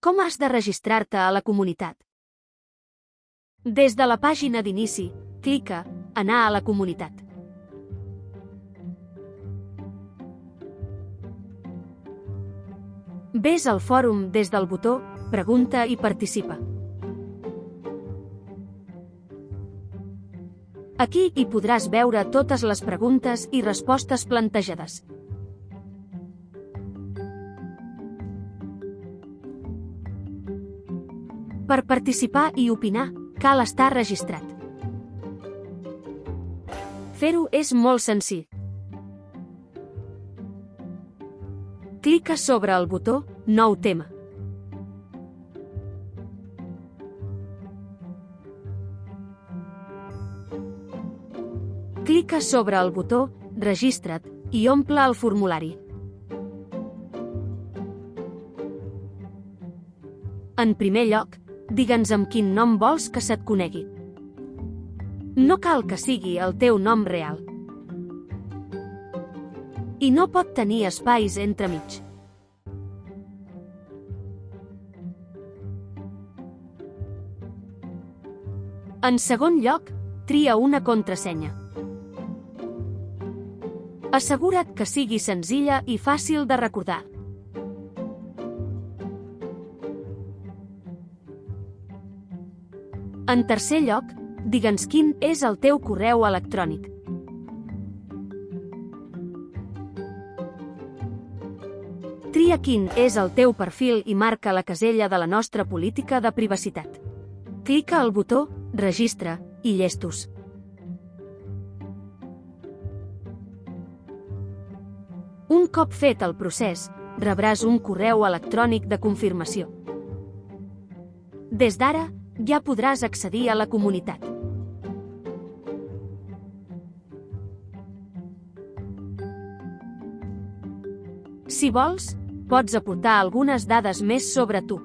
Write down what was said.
Com has de registrar-te a la comunitat? Des de la pàgina d'inici, clica Anar a la comunitat. Ves al fòrum des del botó Pregunta i participa. Aquí hi podràs veure totes les preguntes i respostes plantejades. Per participar i opinar, cal estar registrat. Fer-ho és molt senzill. Clica sobre el botó Nou tema. Clica sobre el botó Registra't i omple el formulari. En primer lloc, digue'ns amb quin nom vols que se't conegui. No cal que sigui el teu nom real. I no pot tenir espais entremig. En segon lloc, tria una contrasenya. Assegura't que sigui senzilla i fàcil de recordar. En tercer lloc, digue'ns quin és el teu correu electrònic. Tria quin és el teu perfil i marca la casella de la nostra política de privacitat. Clica al botó Registra i llestos. Un cop fet el procés, rebràs un correu electrònic de confirmació. Des d'ara, ja podràs accedir a la comunitat. Si vols, pots aportar algunes dades més sobre tu.